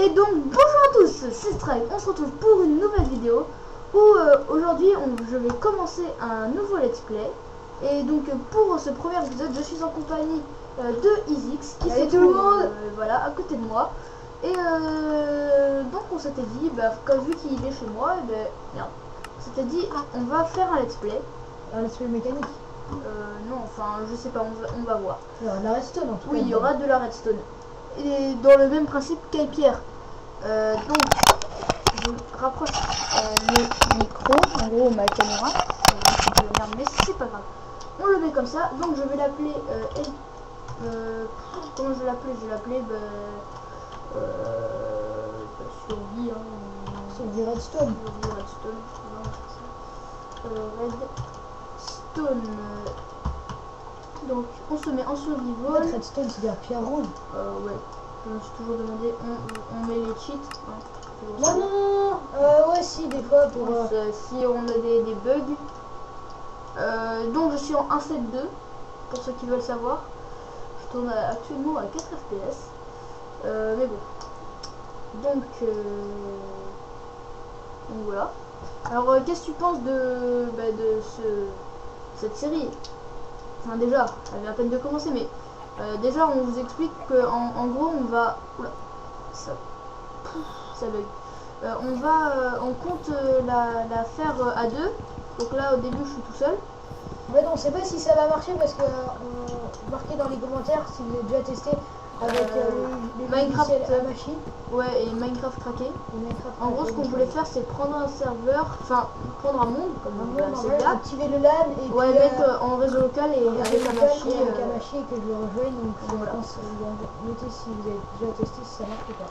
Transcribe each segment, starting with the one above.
Et donc bonjour à tous, c'est Strike, on se retrouve pour une nouvelle vidéo où aujourd'hui je vais commencer un nouveau let's play. Et donc pour ce premier épisode je suis en compagnie de Isix qui se trouve voilà, à côté de moi. Et donc on s'était dit, comme vu qu'il est chez moi, merde, on s'était dit on va faire un let's play. Un let's play mécanique. Non, enfin je sais pas, on va voir. Il y aura de la redstone en tout cas. Oui, il y aura de la redstone. Et dans le même principe qu'Aipierre. Donc, je rapproche le micro, en gros ma caméra. Mais c'est pas grave. On le met comme ça. Donc, je vais l'appeler. Comment je vais l'appeler? Je vais l'appeler. Survie. Survie redstone. Survie redstone. Redstone. Donc, on se met en survival. Redstone, c'est-à-dire pierre rouge. Ouais. Je me suis toujours demandé, on met les cheats. Non. Ouais, si, des fois pour. Si on a des bugs. Donc, je suis en 1.7.2 pour ceux qui veulent savoir. Je tourne actuellement à 4 FPS. Mais bon. Donc voilà. Alors, qu'est-ce que tu penses de cette série? Enfin, déjà, elle vient à peine de commencer, mais. Déjà on vous explique que en gros on va ça bug. On compte la faire à deux. Donc là au début je suis tout seul. Ouais, non, on sait pas si ça va marcher parce que marquez dans les commentaires si vous avez déjà testé avec les Minecraft machine. Ouais, et Minecraft craqué. En gros ce qu'on voulait faire c'est prendre un serveur, enfin prendre un monde comme c'est là, activer le LAN et ouais, puis, mettre en réseau local et avec un machine et que je le rejoigne. Donc voilà. Notez si vous avez déjà testé si ça marche ou pas.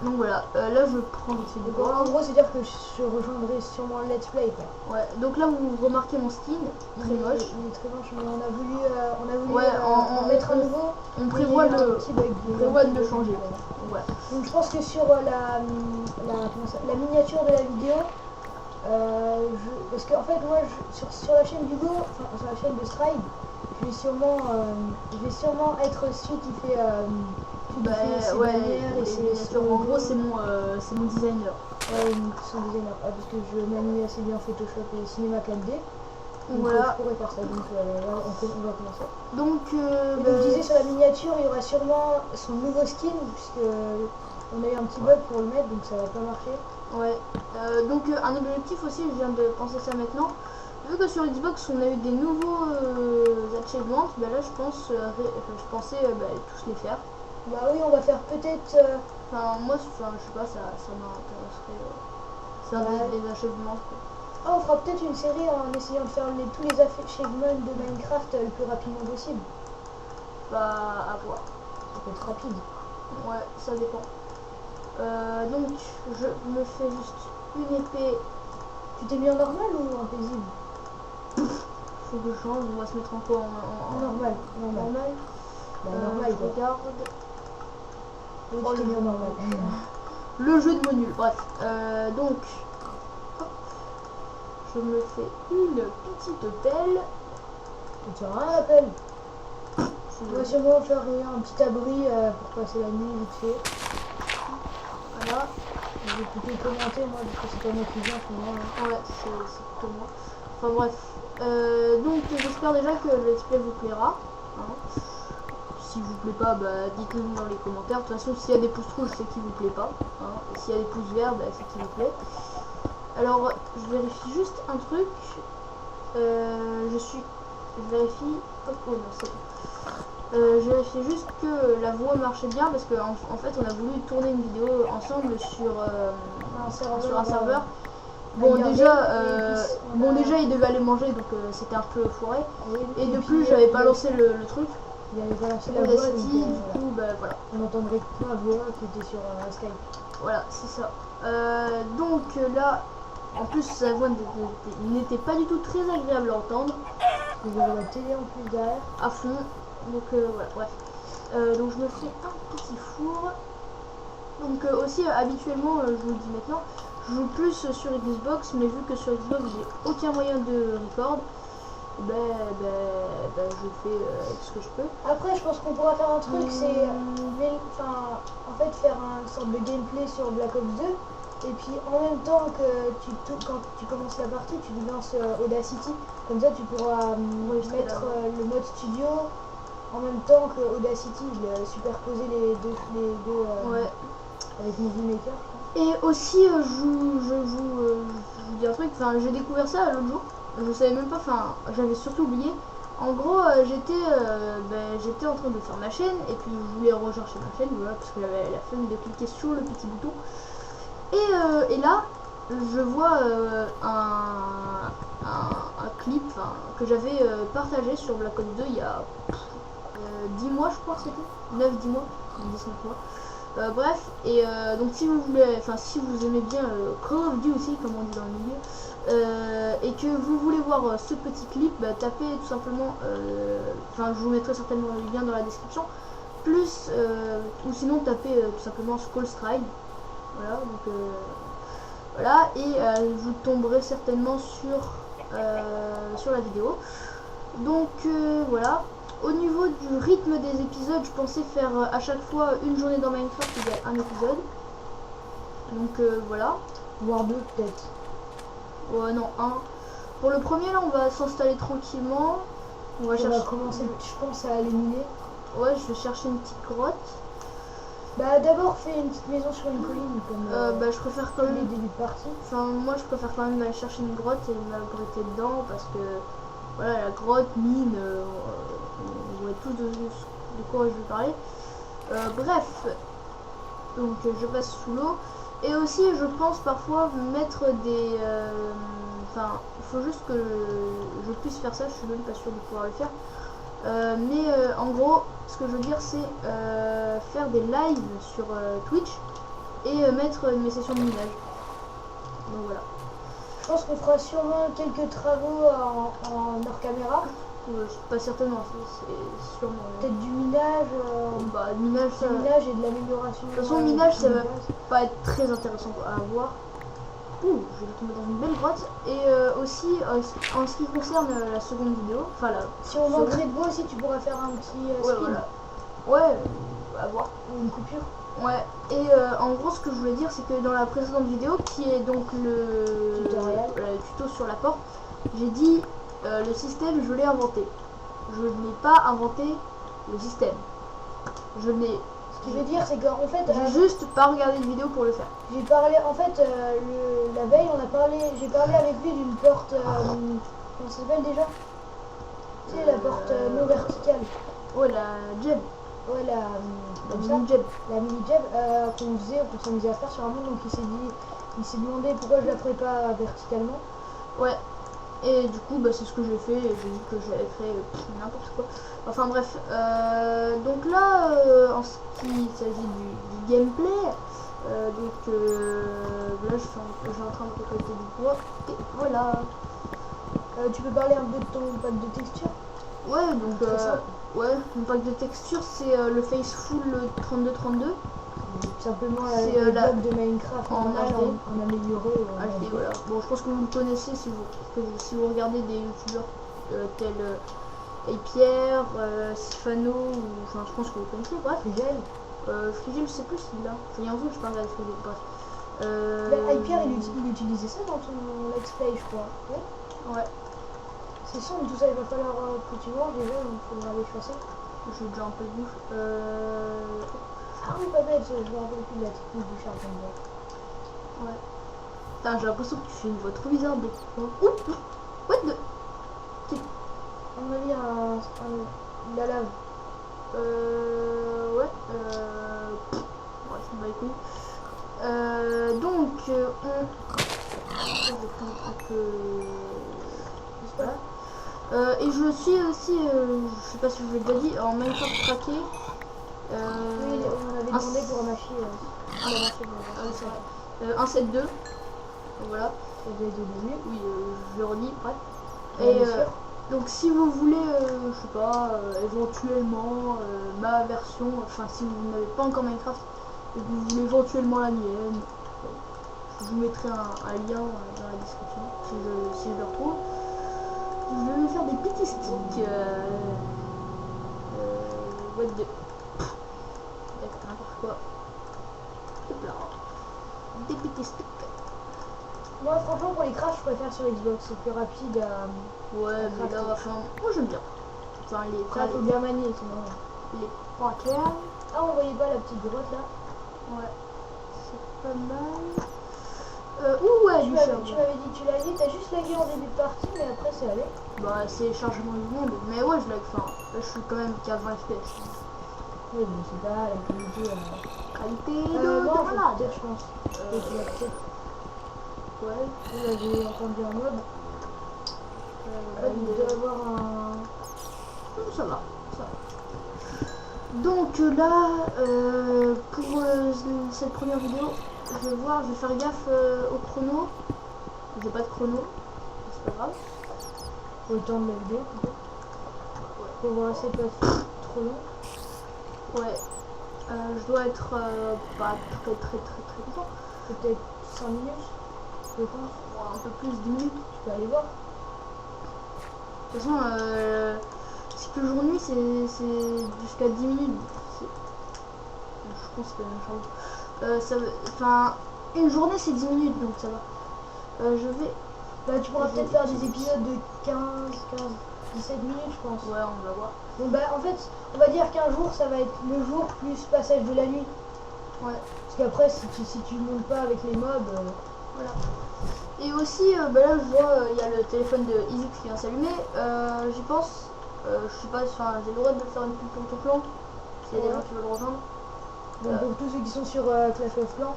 Donc voilà, là je prends vite fait du donc, en gros c'est dire que je rejoindrai sûrement le let's play quoi. Ouais, donc là vous remarquez mon skin, très moche. Il est très moche, mais on a voulu ouais, en mettre un nouveau. On prévoit de le changer. Ouais. Donc je pense que sur la miniature de la vidéo, parce qu'en fait moi sur la chaîne d'Hugo, enfin sur la chaîne de Stride, je vais sûrement être celui qui fait et c'est en gros c'est mon designer. Ouais, son designer, parce que je manie assez bien Photoshop et Cinema 4D. Donc voilà. je pourrais faire ça, donc on va commencer. Donc je disais sur la miniature il y aura sûrement son nouveau skin, puisque on a eu un petit bug pour le mettre, donc ça va pas marcher. Ouais, donc un objectif aussi, je viens de penser ça maintenant. Vu que sur Xbox on a eu des nouveaux achievements, là je pensais tous les faire. Bah oui, on va faire peut-être. Enfin moi, je sais pas, ça m'intéresserait. Des achievements. Ah, on fera peut-être une série en essayant de faire tous les achievements de Minecraft le plus rapidement possible. Bah à voir. Ça peut être rapide. Ouais, ça dépend. Donc je me fais juste une épée. Tu t'es mis en normal ou en paisible? Faut que je change, on va se mettre en quoi? En normal. Normal. Bah, normal, je regarde. Oui, tu t'es mis en normal. Le jeu de mots, bref. Donc, hop, je me fais une petite pelle. Tu as rien à la pelle. On va sûrement faire un petit abri pour passer la nuit vite fait. Voilà. Je vais plutôt commenter moi parce que c'est pas moi qui viens pour moi. Ouais, c'est plutôt moi. Enfin bref. Donc j'espère déjà que le let's play vous plaira. Hein. Si vous plaît pas, dites-le dans les commentaires. De toute façon, s'il y a des pouces rouges, c'est qu'il vous plaît pas. Hein. Et s'il y a des pouces verts, c'est qu'il vous plaît. Alors, je vérifie juste un truc. Je vérifie. Oh non, c'est bon. Je vérifie juste que la voix marchait bien parce qu'en fait, on a voulu tourner une vidéo ensemble sur un serveur. Bon déjà il devait aller manger, donc c'était un peu foiré. Oui, et de plus j'avais pas lancé le truc. Il avait pas lancé la voix, du coup voilà. On entendrait que ma voix qui était sur Skype. Voilà, c'est ça. Donc là, en plus sa voix n'était pas du tout très agréable à entendre. Vous avez la télé en plus derrière. À fond. Donc voilà, bref. Donc je me fais un petit four. Donc aussi habituellement, je vous le dis maintenant, je joue plus sur Xbox, mais vu que sur Xbox j'ai aucun moyen de record, je fais ce que je peux. Après, je pense qu'on pourra faire un truc, c'est en fait faire une sorte de gameplay sur Black Ops 2. Et puis en même temps que quand tu commences la partie, tu lances Audacity. Comme ça, tu pourras mettre le mode studio en même temps que Audacity. Superposer les deux avec Movie Maker. Et aussi, je vous dis un truc, enfin, j'ai découvert ça l'autre jour. Je savais même pas, enfin, j'avais surtout oublié. En gros, j'étais en train de faire ma chaîne et puis je voulais rechercher ma chaîne, voilà, parce que j'avais la flemme de cliquer sur le petit bouton. Et là, je vois un clip que j'avais partagé sur Black Ops 2 il y a 10 mois, je crois que c'était 9-10 mois, 19 mois. Bref, et donc si vous voulez, enfin si vous aimez bien Call of Duty comme on dit dans le milieu, et que vous voulez voir ce petit clip, tapez tout simplement, enfin je vous mettrai certainement le lien dans la description, plus ou sinon tapez tout simplement Skull Stride. Voilà, donc voilà, et vous tomberez certainement sur la vidéo. Donc voilà. Au niveau du rythme des épisodes, je pensais faire à chaque fois une journée dans Minecraft, il y a un épisode. Donc voilà. Voire deux peut-être. Ouais, non, un. Pour le premier, là, on va s'installer tranquillement. On va commencer, je pense, à éliminer. Ouais, je vais chercher une petite grotte. Bah d'abord fais une petite maison sur une colline comme je préfère quand même les débuts de partie. Enfin moi je préfère quand même aller chercher une grotte et m'abriter dedans parce que voilà, la grotte, mine, on voit tout de quoi je vais parler. Bref, donc je passe sous l'eau. Et aussi je pense parfois mettre des... Enfin, il faut juste que je puisse faire ça, je suis même pas sûre de pouvoir le faire. En gros, ce que je veux dire c'est faire des lives sur Twitch et mettre mes sessions de minage. Donc voilà. Je pense qu'on fera sûrement quelques travaux en hors caméra. Pas certainement, c'est sûrement. Peut-être du minage. Minage, du minage et de l'amélioration. De toute façon, minage, ça va pas être très intéressant à voir. Ouh, je vais tomber dans une belle grotte. Et aussi, en ce qui concerne la seconde vidéo, enfin la. Si on manquerait de bois aussi, tu pourras faire un petit ouais, voilà. Ouais, à voir. Ou une coupure. Ouais, et en gros, ce que je voulais dire, c'est que dans la précédente vidéo, qui est donc le tuto sur la porte, j'ai dit le système, je l'ai inventé. Je n'ai pas inventé le système. Je n'ai. Ce que je veux dire, c'est qu'en fait, j'ai juste pas regardé de vidéo pour le faire. J'ai parlé, en fait, la veille, j'ai parlé avec lui d'une porte, comment ça s'appelle déjà? Tu sais, la porte non verticale. Ouais, la jeb. Ouais, la mini jeb. La mini jeb qu'on s'amusait à faire sur un monde, donc il s'est demandé pourquoi je la ferais pas verticalement. Ouais. Et du coup, c'est ce que j'ai fait. J'ai dit que j'avais fait n'importe quoi. Enfin bref. Donc là, en ce qui s'agit du gameplay, là, je suis en train de récolter du bois. Et voilà. Tu peux parler un peu de ton pack de texture? Ouais, donc ouais, mon pack de texture, c'est le Faceful 3232. Simplement le bloc de Minecraft en HD. En amélioré. HD, voilà. Bon, je pense que vous le connaissez si vous regardez des youtubeurs tels Pierre, Sifano, enfin je pense que vous connaissez, bref. Frigel, je sais plus s'il l'a. Il y a un jour, je parle de Frigel, bref. Pierre, il utilisait ça dans ton let's play, je crois. Ouais. C'est sombre tout ça, il va falloir que tu manges déjà, il faudra aller chasser. J'ai déjà un peu de bouffe. Ah oui, pas bête, je me rappelle plus de la technique du charbon. Ouais. Putain, j'ai l'impression que tu fais une voix trop bizarre de... Ouh. What the... On va dire la lave. Ouais. Ouais, c'est pas les couilles. Donc, je vais prendre un peu... Voilà. Et je suis aussi, je sais pas si je vous l'ai déjà dit, en Minecraft craqué. Oui, on avait demandé pour un machine. 1.7.2. Voilà. Oui, je le redis, bref. Et donc si vous voulez, je sais pas, éventuellement ma version, enfin si vous n'avez pas encore Minecraft et que vous voulez éventuellement la mienne, je vous mettrai un lien dans la description si je le retrouve. Je vais me faire des petits sticks. What the... D'accord, n'importe quoi. Hop là. Des petits sticks. Moi, franchement, pour les crashs, je préfère sur Xbox. C'est plus rapide à... Ouais, mais là, enfin, moi j'aime bien. Enfin, les Ça, faut bien manier, sinon. les pancakes. Ah, on voyait pas la petite grotte là? Ouais, c'est pas mal. Ouais, Tu m'avais dit que tu laguais, t'as juste lagué en début de partie, mais après c'est allé. Bah, c'est chargement du monde. Mais ouais, je lag. Enfin, là, je suis quand même qu'à 20 FPS. Oui, mais c'est pas la qualité. Qualité de Non, malade. peut-être, je pense. Et tu l'as peut-être. Ouais. Là, j'ai entendu un mob. Il doit avoir un. Ça va, ça va. Donc là, pour cette première vidéo, je vais voir, je vais faire gaffe au chrono. J'ai pas de chrono, c'est pas grave. Au temps de la vidéo, peut-être. Pour voir si c'est pas trop long. Ouais, je dois être pas très longtemps. Peut-être 5 minutes, je pense. Ouais, un peu plus, 10 minutes. Tu peux aller voir. De toute façon, cycle jour-nuit, c'est jusqu'à 10 minutes. Je pense que c'est la même chose. Enfin, une journée, c'est 10 minutes, donc ça va. Je vais... Bah, tu pourras peut-être faire des épisodes de 17 minutes, je pense. Ouais, on va voir. Bon, bah, en fait, on va dire qu'un jour, ça va être le jour plus passage de la nuit. Ouais. Parce qu'après, si tu montes pas avec les mobs... Voilà. Et aussi, bah là, je vois, il y a le téléphone de Isix qui vient s'allumer. J'y pense. Je sais pas, enfin, j'ai le droit de faire une pub pour ton clan. S'il y a des gens qui veulent le rejoindre. Donc, pour tous ceux qui sont sur Clash of Clans,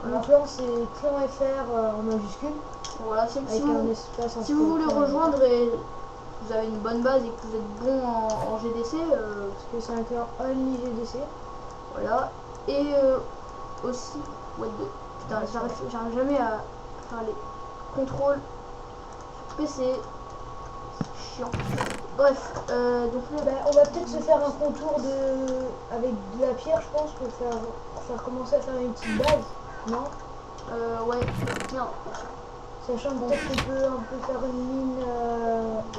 Voilà. mon clan, c'est clan FR en majuscule. Voilà, si Avec vous, un espace si vous voulez entre rejoindre et vous avez une bonne base et que vous êtes bon en GDC, parce que c'est un clan only GDC. voilà. Et aussi, what the... Putain, j'arrive jamais à faire les contrôles sur PC. C'est chiant. Bref, donc là, Bah, on va peut-être se faire un contour avec de la pierre, je pense, pour faire commencer à faire une petite base, non? ouais, non. Sachant que peut-être qu'on peut un peu faire une mine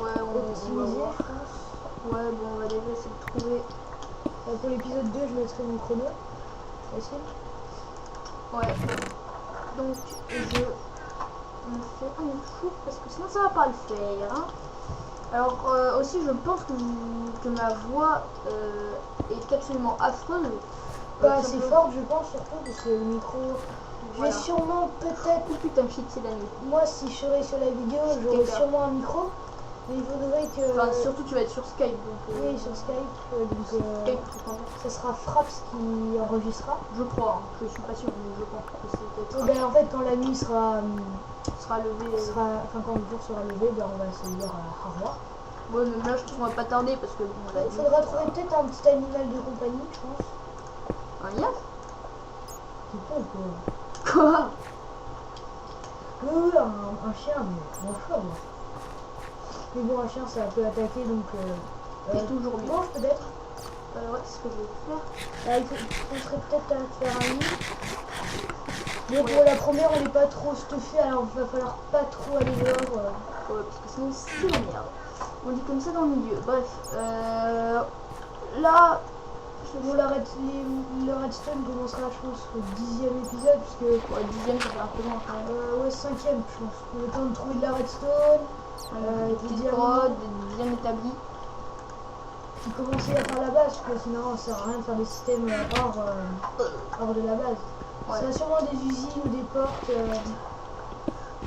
Ouais, on va optimisée, voir. je pense. Ouais, bon, on va déjà essayer de trouver. Pour l'épisode 2, je mettrai mon chrono. Facile. Ouais. Donc, je me fais un fou parce que sinon ça va pas le faire. Hein. Alors, aussi, je pense que ma voix est absolument affreuse. Pas assez forte, je pense, surtout parce que le micro. Je vais Voilà. sûrement peut-être. Oh putain, shit, c'est la nuit. Moi, si je serais sur la vidéo, j'aurais sûrement un micro. Mais il faudrait que. Enfin, surtout, tu vas être sur Skype. Donc, oui, sur Skype. Donc, Skype, tout simplement. ça sera Fraps qui enregistrera. Je crois, hein. Je suis pas sûr, mais je pense que c'est Et peut-être. ben, en fait, quand la nuit sera. Sera levé. Enfin, quand le jour sera levé, ben, on va se dire au revoir. Ouais, même là, je trouve qu'on va pas tarder parce que bon, Il faudra trouver peut-être un petit animal de compagnie, je pense. un lion. C'est pas quoi. Quoi? Un chien, mais mon chat, moi. Mais bon, un chien, ça peut attaquer, donc... C'est toujours mieux. mange peut-être. Ouais, c'est ce que je vais faire. On serait peut-être à faire un nid. Mais pour la première, on n'est pas trop stuffé, alors il va falloir pas trop aller dehors. Ouais, parce que sinon, c'est la merde. On dit comme ça dans le milieu. Bref, là... Bon, le redstone commencera, je pense, au 10e épisode, puisque... Ouais, 10e, ça fait un peu loin quand même. Ouais, 5e, je pense. On a le temps de trouver de la redstone. Des petites prods, bien établis. Puis commencer à faire la base, parce que sinon, ça sert à rien de faire des systèmes hors de la base. Ouais. Ça a sûrement des usines ou des portes.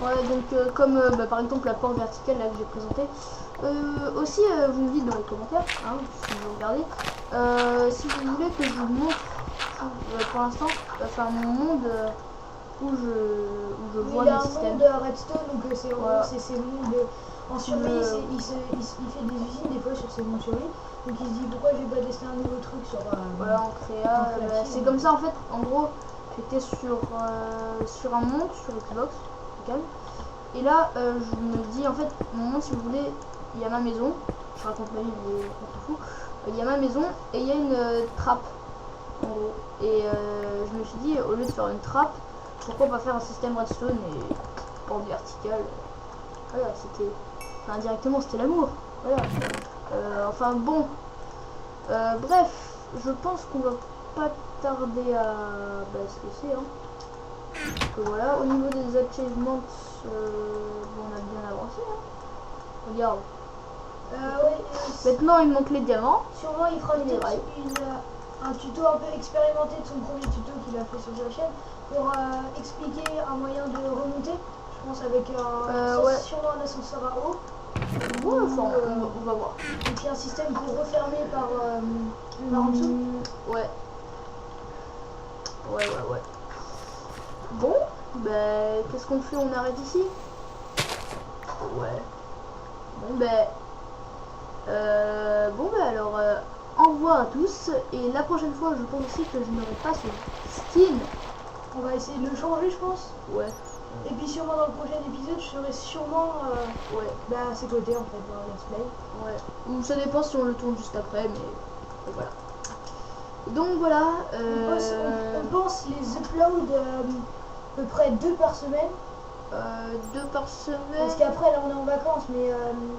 Ouais, donc comme bah, par exemple la porte verticale là que j'ai présentée. Aussi, vous me dites dans les commentaires, hein, si vous regardez, si vous voulez que je vous montre pour l'instant, enfin mon monde où je vois il a mes un systèmes. monde à redstone, donc c'est Voilà. ces mondes en survie. Il fait des usines des fois sur ces mondes survie. Donc il se dit pourquoi je vais pas tester un nouveau truc sur. Voilà, en créa. C'est comme ça en fait. En gros, j'étais sur un monde sur Xbox, calme. Et là, je me dis en fait, mon monde, si vous voulez, il y a ma maison. Je raconte ma vie, mais on s'en fout. Il y a ma maison et il y a une trappe. En gros. Et je me suis dit, au lieu de faire une trappe, pourquoi pas faire un système redstone et porte verticale. Voilà, c'était Enfin, indirectement, c'était l'amour. Voilà. Enfin, bon. Bref, je pense qu'on va pas tarder à se laisser. Hein. Donc, voilà, au niveau des achievements, bon, on a bien avancé. Hein. Regarde. Maintenant, il manque les diamants. Sûrement, il fera peut-être un tuto un peu expérimenté de son premier tuto qu'il a fait sur sa chaîne pour expliquer un moyen de remonter. Je pense avec sûrement un ascenseur à eau. Ouais, enfin, on va voir. Et puis un système pour refermer par en dessous. Ouais. Bon, ben, qu'est-ce qu'on fait? On arrête ici? Ouais. Bon, ben, alors, au revoir à tous. Et la prochaine fois, je pense aussi que je n'aurai pas ce skin. On va essayer de le changer, je pense. Ouais. Et puis sûrement dans le prochain épisode, je serai sûrement à ses côtés en fait dans le let's play. Ouais. Ou ça dépend si on le tourne juste après, mais voilà. Donc voilà. On pense les uploads à peu près 2 par semaine. 2 par semaine. Parce qu'après là on est en vacances, mais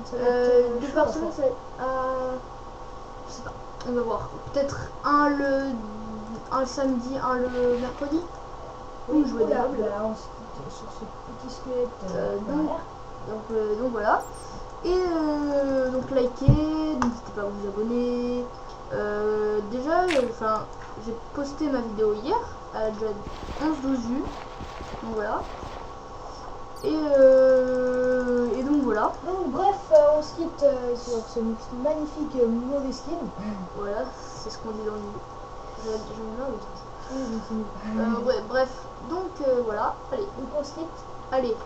ça va être 2 par semaine, c'est je sais pas. On va voir. Peut-être un le samedi, un le mercredi. Oui, jouer là, on se quitte sur ce petit squelette. Donc voilà. Et donc likez, n'hésitez pas à vous abonner. Déjà, j'ai posté ma vidéo hier, elle a déjà 11-12 vues. Donc voilà. Et donc voilà. Donc bref, on se quitte sur ce magnifique mauvais skin. Voilà, c'est ce qu'on dit dans le vidéo. Oui, ouais, bref, donc voilà, allez. Donc on se quitte. Allez.